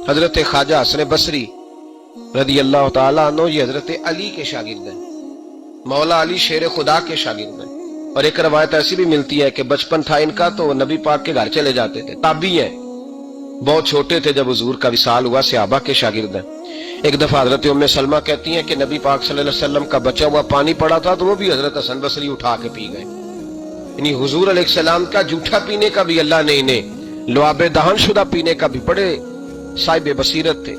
حضرت خواجہ حسن بصری رضی اللہ تعالیٰ عنہ یہ حضرت علی کے شاگرد ہیں، مولا علی شیر خدا کے شاگرد ہیں۔ اور ایک روایت ایسی بھی ملتی ہے کہ بچپن تھا ان کا تو نبی پاک کے گھر چلے جاتے تھے، تابعی ہیں، بہت چھوٹے تھے جب حضور کا وصال ہوا، صحابہ کے شاگرد ہیں۔ ایک دفعہ حضرت ام سلمہ کہتی ہیں کہ نبی پاک صلی اللہ علیہ وسلم کا بچا ہوا پانی پڑا تھا تو وہ بھی حضرت حسن بصری اٹھا کے پی گئے، یعنی حضور علیہ السلام کا جھوٹا پینے کا بھی اللہ نے انہیں لعاب دہن شدہ پینے کا بھی بڑے صاحب بصیرت تھے۔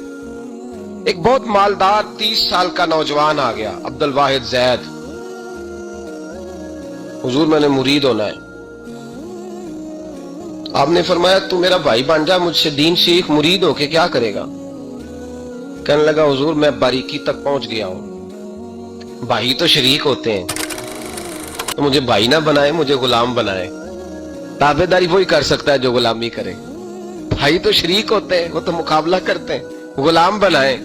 ایک بہت مالدار 30 سال کا نوجوان آ گیا، عبد الواحد زید، حضور میں نے مرید ہونا ہے۔ آپ نے فرمایا تو میرا بھائی بن جا، مجھ سے دین سیکھ، مرید ہو کے کیا کرے گا؟ کہنے لگا حضور میں باریکی تک پہنچ گیا ہوں، بھائی تو شریک ہوتے ہیں، تو مجھے بھائی نہ بنائے، مجھے غلام بنائے۔ تابع داری وہی کر سکتا ہے جو غلامی کرے، بھائی تو شریک ہوتے ہیں، وہ تو مقابلہ کرتے ہیں، غلام بنائے۔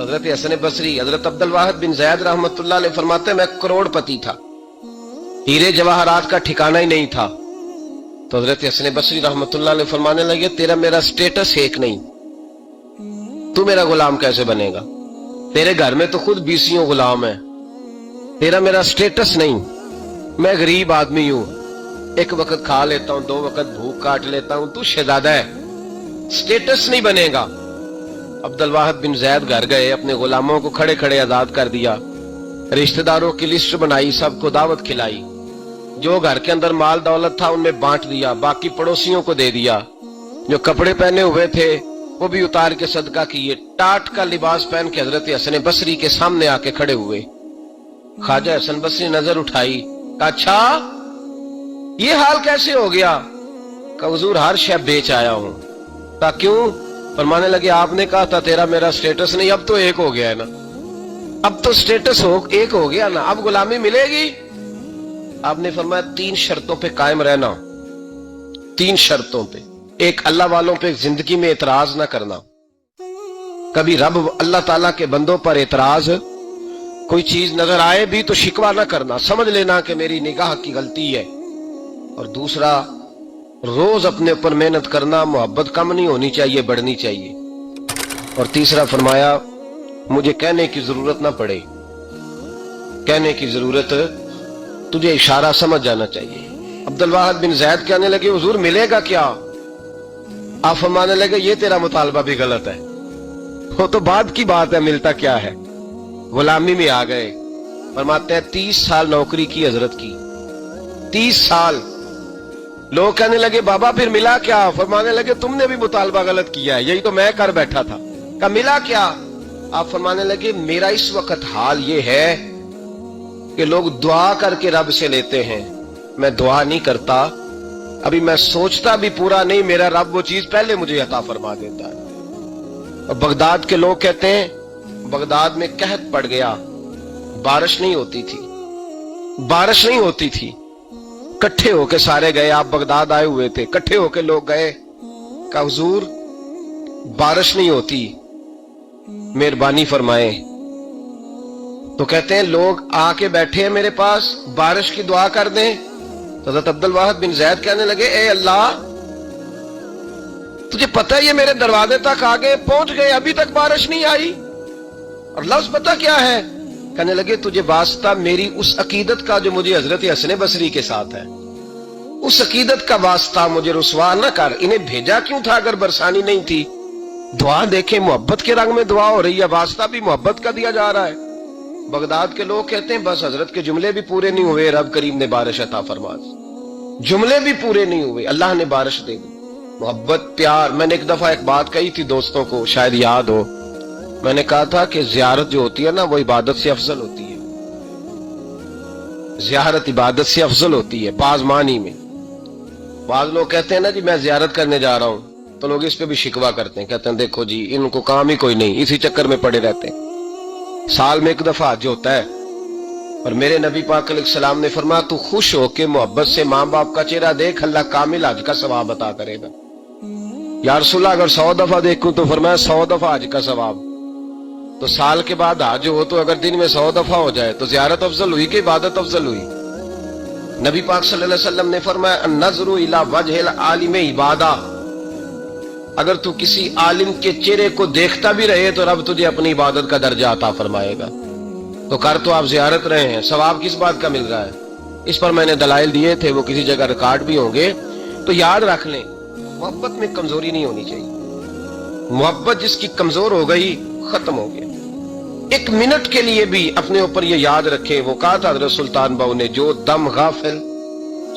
حضرت حسن بصری، حضرت عبد الواحد بن زید رحمۃ اللہ علیہ فرماتے ہیں میں کروڑ پتی تھا، ہیرے جواہرات کا ٹھکانہ ہی نہیں تھا۔ تو حضرت حسن بصری رحمۃ اللہ علیہ فرمانے لگے تیرا میرا سٹیٹس ایک نہیں، تو میرا غلام کیسے بنے گا؟ تیرے گھر میں تو خود 20 غلام ہیں، تیرا میرا سٹیٹس نہیں، میں غریب آدمی ہوں، ایک وقت کھا لیتا ہوں، 2 وقت بھوک کاٹ لیتا ہوں، تو شہزادہ ہے، سٹیٹس نہیں بنے گا۔ عبد الواحد بن زید گھر گئے، اپنے غلاموں کو کھڑے کھڑے آزاد کر دیا، رشتہ داروں کی لسٹ بنائی، سب کو دعوت کھلائی، جو گھر کے اندر مال دولت تھا ان میں بانٹ دیا، باقی پڑوسیوں کو دے دیا، جو کپڑے پہنے ہوئے تھے وہ بھی اتار کے صدقہ کیے، ٹاٹ کا لباس پہن کے حضرت حسن بصری کے سامنے آ کے کھڑے ہوئے۔ خواجہ حسن بصری نظر اٹھائی، کہا اچھا یہ حال کیسے ہو گیا؟ کہا حضور ہر شے بیچ آیا ہوں۔ کہا کیوں؟ فرمانے لگے آپ نے کہا تھا تیرا میرا سٹیٹس نہیں، اب تو ایک ہو گیا ہے نا، اب تو سٹیٹس ایک ہو گیا نا، اب غلامی ملے گی؟ آپ نے فرمایا 3 شرطوں پہ قائم رہنا، 3 شرطوں پہ۔ ایک، اللہ والوں پہ زندگی میں اعتراض نہ کرنا، کبھی رب اللہ تعالیٰ کے بندوں پر اعتراض، کوئی چیز نظر آئے بھی تو شکوہ نہ کرنا، سمجھ لینا کہ میری نگاہ کی غلطی ہے۔ اور دوسرا، روز اپنے اوپر محنت کرنا، محبت کم نہیں ہونی چاہیے، بڑھنی چاہیے۔ اور تیسرا فرمایا مجھے کہنے کی ضرورت نہ پڑے، کہنے کی ضرورت، تجھے اشارہ سمجھ جانا چاہیے۔ عبد الواحد بن زید کہنے لگے حضور ملے گا کیا؟ آپ فرمانے لگے یہ تیرا مطالبہ بھی غلط ہے، وہ تو بعد کی بات ہے، ملتا کیا ہے؟ غلامی میں آ گئے۔ فرماتے ہیں 30 سال نوکری کی حضرت کی، 30 سال۔ لوگ کہنے لگے بابا پھر ملا کیا؟ فرمانے لگے تم نے بھی مطالبہ غلط کیا ہے، یہی تو میں کر بیٹھا تھا۔ کہا ملا کیا؟ آپ فرمانے لگے میرا اس وقت حال یہ ہے کہ لوگ دعا کر کے رب سے لیتے ہیں، میں دعا نہیں کرتا، ابھی میں سوچتا بھی پورا نہیں، میرا رب وہ چیز پہلے مجھے عطا فرما دیتا ہے۔ اور بغداد کے لوگ کہتے ہیں بغداد میں قحط پڑ گیا، بارش نہیں ہوتی تھی، بارش نہیں ہوتی تھی، کٹھے ہو کے سارے گئے، آپ بغداد آئے ہوئے تھے، کٹھے ہو کے لوگ گئے، کہا حضور بارش نہیں ہوتی، مہربانی فرمائیں۔ تو کہتے ہیں لوگ آ کے بیٹھے ہیں میرے پاس، بارش کی دعا کر دیں۔ حضرت عبد الواحد بن زید کہنے لگے اے اللہ تجھے پتہ ہے یہ میرے دروازے تک آگے پہنچ گئے، ابھی تک بارش نہیں آئی، اور لفظ پتہ کیا ہے؟ کہنے لگے تجھے واسطہ میری اس عقیدت کا جو مجھے حضرت حسن بصری کے ساتھ ہے، اس عقیدت کا واسطہ، مجھے رسوا نہ کر۔ انہیں بھیجا کیوں تھا اگر برسانی نہیں تھی؟ دعا دیکھیں، محبت کے رنگ میں دعا ہو رہی ہے، واسطہ بھی محبت کا دیا جا رہا ہے۔ بغداد کے لوگ کہتے ہیں بس حضرت کے جملے بھی پورے نہیں ہوئے، رب کریم نے بارش عطا فرما دی، جملے بھی پورے نہیں ہوئے، اللہ نے بارش دے دی۔ محبت، پیار۔ میں نے ایک دفعہ ایک بات کہی تھی دوستوں کو، شاید یاد ہو، میں نے کہا تھا کہ زیارت جو ہوتی ہے نا وہ عبادت سے افضل ہوتی ہے، زیارت عبادت سے افضل ہوتی ہے بعض معنی میں۔ بعض لوگ کہتے ہیں نا جی میں زیارت کرنے جا رہا ہوں، تو لوگ اس پہ بھی شکوہ کرتے ہیں، کہتے ہیں دیکھو جی ان کو کام ہی کوئی نہیں، اسی چکر میں پڑے رہتے ہیں، سال میں ایک دفعہ حج ہوتا ہے۔ اور میرے نبی پاک علیہ السلام نے فرمایا تو خوش ہو کے محبت سے ماں باپ کا چہرہ دیکھ، اللہ کامل حج کا ثواب عطا کرے گا۔ یا رسول اللہ اگر 100 دفعہ دیکھوں تو فرمایا 100 دفعہ حج کا ثواب۔ تو سال کے بعد حج ہو تو اگر دن میں 100 دفعہ ہو جائے تو زیارت افضل ہوئی کہ عبادت افضل ہوئی؟ نبی پاک صلی اللہ علیہ وسلم نے فرمایا النظر الی وجہ العالم عبادہ، اگر تو کسی عالم کے چہرے کو دیکھتا بھی رہے تو رب تجھے اپنی عبادت کا درجہ عطا فرمائے گا۔ تو کر تو آپ زیارت رہے ہیں، ثواب کس بات کا مل رہا ہے؟ اس پر میں نے دلائل دیے تھے، وہ کسی جگہ ریکارڈ بھی ہوں گے۔ تو یاد رکھ لیں، محبت میں کمزوری نہیں ہونی چاہیے۔ محبت جس کی کمزور ہو گئی ختم ہو گیا۔ ایک منٹ کے لیے بھی اپنے اوپر یہ یاد رکھیں، وہ کہا تھا حضرت سلطان باؤ نے، جو دم غافل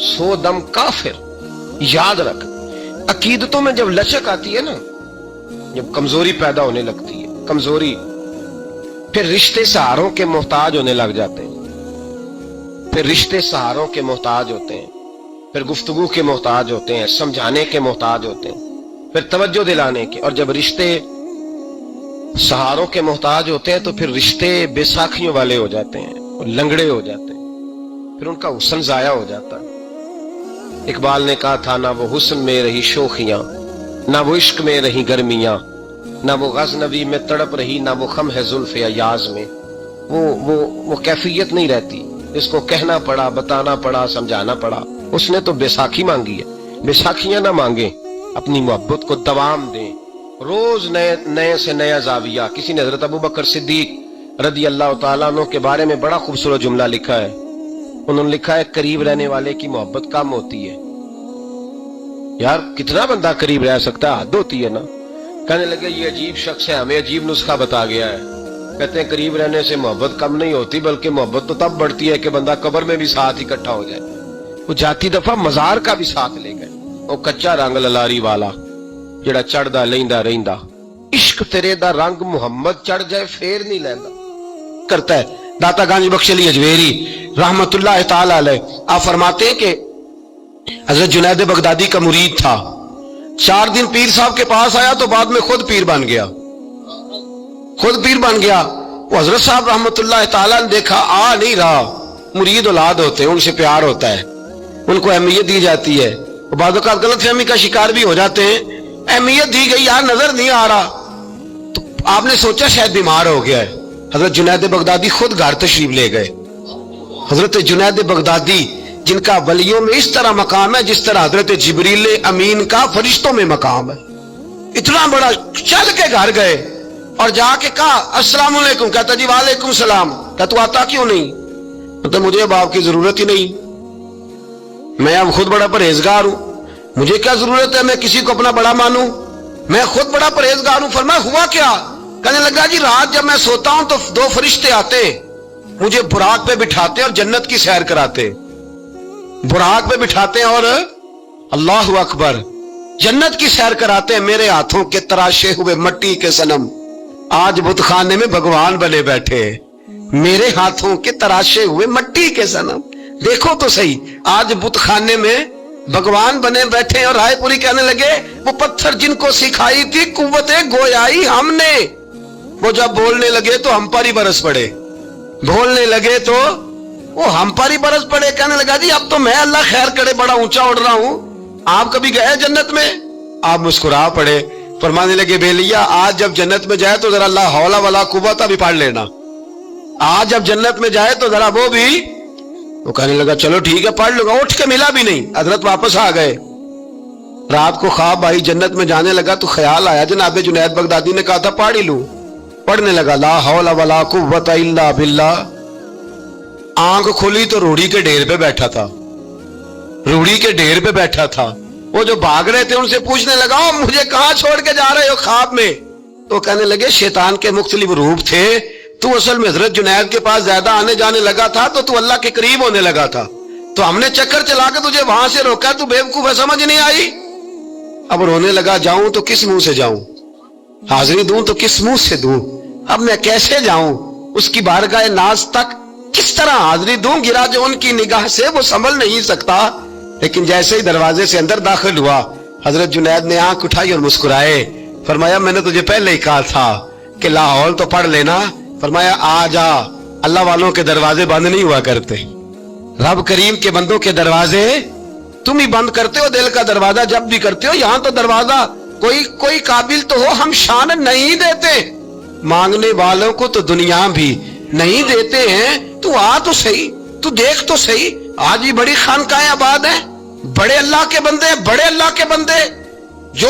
سو دم کافر۔ یاد رکھ، عقیدتوں میں جب لچک آتی ہے نا، جب کمزوری پیدا ہونے لگتی ہے، کمزوری، پھر رشتے سہاروں کے محتاج ہونے لگ جاتے ہیں، پھر رشتے سہاروں کے محتاج ہوتے ہیں، پھر گفتگو کے محتاج ہوتے ہیں، سمجھانے کے محتاج ہوتے ہیں، پھر توجہ دلانے کے۔ اور جب رشتے سہاروں کے محتاج ہوتے ہیں تو پھر رشتے بے ساکھیوں والے ہو جاتے ہیں، لنگڑے ہو جاتے ہیں، پھر ان کا حسن ضائع ہو جاتا ہے۔ اقبال نے کہا تھا، نہ وہ حسن میں رہی شوخیاں، نہ وہ عشق میں رہی گرمیاں، نہ وہ غزنوی میں تڑپ رہی، نہ وہ خم ہے زلف ایاز میں۔ وہ کیفیت نہیں رہتی، جس کو کہنا پڑا، بتانا پڑا، سمجھانا پڑا۔ اس نے تو بیساکھی مانگی ہے۔ بیساکھیاں نہ مانگیں، اپنی محبت کو دوام دیں، روز نئے سے نیا زاویہ۔ کسی نے حضرت ابوبکر صدیق رضی اللہ تعالیٰ عنہ کے بارے میں بڑا خوبصورت جملہ لکھا ہے۔ انہوں نے لکھا ہے، قریب رہنے والے کی محبت کم ہوتی ہے۔ یار کتنا بندہ قریب رہ سکتا ہے، حد ہوتی ہے نا۔ کہنے لگے یہ عجیب شخص ہے، ہمیں عجیب نسخہ بتا گیا ہے۔ کہتے ہیں قریب رہنے سے محبت کم نہیں ہوتی، بلکہ محبت تو تب بڑھتی ہے کہ بندہ قبر میں بھی ساتھ اکٹھا ہو جائے۔ وہ جاتی دفعہ مزار کا بھی ساتھ لے گئے۔ وہ کچا رنگ للاری والا جڑا چڑھدا لیندا رہندا، عشق تیرے دا رنگ محمد چڑھ جائے پھر نہیں لیندا کرتا ہے۔ داتا گنج بخش علی اجویری رحمت اللہ تعالی علیہ آپ فرماتے ہیں کہ حضرت جنید بغدادی کا مرید تھا، 4 دن پیر صاحب کے پاس آیا تو بعد میں خود پیر بن گیا، خود پیر بن گیا۔ وہ حضرت صاحب رحمت اللہ تعالیٰ نے دیکھا آ نہیں رہا، مرید اولاد ہوتے ہیں، ان سے پیار ہوتا ہے، ان کو اہمیت دی جاتی ہے، وہ بعض اوقات غلط فہمی کا شکار بھی ہو جاتے ہیں۔ اہمیت دی گئی، یار نظر نہیں آ رہا، تو آپ نے سوچا شاید بیمار ہو گیا ہے۔ حضرت جنید بغدادی خود گھر تشریف لے گئے۔ حضرت جنید بغدادی جن کا ولیوں میں اس طرح مقام ہے جس طرح حضرت جبریل امین کا فرشتوں میں مقام ہے، اتنا بڑا، چل کے گھر گئے اور جا کے کہا السلام علیکم۔ کہتا جی وعلیکم السلام۔ کہتا تو آتا کیوں نہیں؟ کہتا مجھے اب آپ کی ضرورت ہی نہیں، میں اب خود بڑا پرہیزگار ہوں، مجھے کیا ضرورت ہے میں کسی کو اپنا بڑا مانوں، میں خود بڑا پرہیزگار ہوں۔ فرمایا ہوا کیا؟ کہنے لگا جی رات جب میں سوتا ہوں تو 2 فرشتے آتے مجھے براق پہ بٹھاتے اور جنت کی سیر کراتے، براق پہ بٹھاتے اور اللہ اکبر جنت کی سیر کراتے ہیں۔ میرے ہاتھوں کے تراشے ہوئے مٹی کے صنم آج بت خانے میں بھگوان بنے بیٹھے، میرے ہاتھوں کے تراشے ہوئے مٹی کے صنم، دیکھو تو صحیح، آج بت خانے میں بھگوان بنے بیٹھے۔ اور رائے پوری کہنے لگے وہ پتھر جن کو سکھائی تھی قوت گویائی ہم نے، وہ جب بولنے لگے تو ہم پر ہی برس پڑے، بولنے لگے تو وہ ہم پر ہی برس پڑے۔ کہنے لگا جی اب تو میں اللہ خیر کرے بڑا اونچا اڑ رہا ہوں، آپ کبھی گئے جنت میں؟ آپ مسکرا پڑے، فرمانے لگے بیلیا آج جب جنت میں جائے تو ذرا لا حول ولا قوت بھی پڑھ لینا، آج جب جنت میں جائے تو ذرا وہ بھی۔ وہ کہنے لگا چلو ٹھیک ہے پڑھ لوں گا، اٹھ کے ملا بھی نہیں، حضرت واپس آ گئے۔ رات کو خواب آئی، جنت میں جانے لگا تو خیال آیا جناب جنید بغدادی نے کہا تھا پڑھ ہی لوں، پڑھنے لگا لا حول ولا قوت الا باللہ۔ آنکھ کھلی تو روڑی کے ڈھیر پہ بیٹھا تھا، روڑی کے ڈھیر پہ بیٹھا تھا۔ وہ جو بھاگ رہے تھے ان سے پوچھنے لگا مجھے کہاں چھوڑ کے جا رہے ہو خواب میں؟ تو کہنے لگے شیطان کے مختلف روپ تھے، تو اصل میں حضرت جنید کے پاس زیادہ آنے جانے لگا تھا تو اللہ کے قریب ہونے لگا تھا، تو ہم نے چکر چلا کے تجھے وہاں سے روکا، تو بیوقوف ہے سمجھ نہیں آئی۔ اب رونے لگا جاؤں تو کس منہ سے جاؤں، حاضری دوں تو کس منہ سے دوں، اب میں کیسے جاؤں اس کی بارگاہ ناز تک، کس طرح حاضری دوں؟ گرا جو ان کی نگاہ سے وہ سنبھل نہیں سکتا۔ لیکن جیسے ہی دروازے سے اندر داخل ہوا حضرت جنید نے آنکھ اٹھائی اور مسکرائے، فرمایا میں نے تجھے پہلے ہی کہا تھا کہ لاہور تو پڑھ لینا۔ فرمایا آ جا، اللہ والوں کے دروازے بند نہیں ہوا کرتے، رب کریم کے بندوں کے دروازے تم ہی بند کرتے ہو، دل کا دروازہ جب بھی کرتے ہو، یہاں تو دروازہ کوئی قابل تو ہو، ہم شان نہیں دیتے، مانگنے والوں کو تو دنیا بھی نہیں دیتے ہیں، تو آ تو صحیح، تو دیکھ تو صحیح، آج بھی بڑی خانقاہیں آباد ہیں، بڑے اللہ کے بندے، بڑے اللہ کے بندے، جو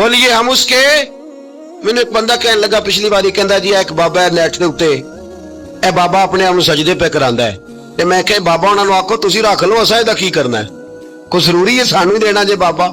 ਬੋਲੀਏ ਹਮ ਉਸਕੇ। ਮੈਨੂੰ ਇੱਕ ਬੰਦਾ ਕਹਿਣ ਲੱਗਾ ਪਿਛਲੀ ਵਾਰੀ, ਕਹਿੰਦਾ ਜੀ ਇੱਕ ਬਾਬਾ ਹੈ ਨੈਟ ਦੇ ਉੱਤੇ, ਇਹ ਬਾਬਾ ਆਪਣੇ ਆਪ ਨੂੰ ਸਜਦੇ ਪੇ ਕਰਾਂਦਾ ਹੈ। ਤੇ ਮੈਂ ਕਿਹਾ ਬਾਬਾ ਉਹਨਾਂ ਨੂੰ ਆਖੋ ਤੁਸੀਂ ਰੱਖ ਲਓ, ਅਸਾਂ ਇਹਦਾ ਕੀ ਕਰਨਾ ਹੈ, ਕੋਈ ਜ਼ਰੂਰੀ ਹੈ ਸਾਨੂੰ ਹੀ ਦੇਣਾ ਜੇ ਬਾਬਾ।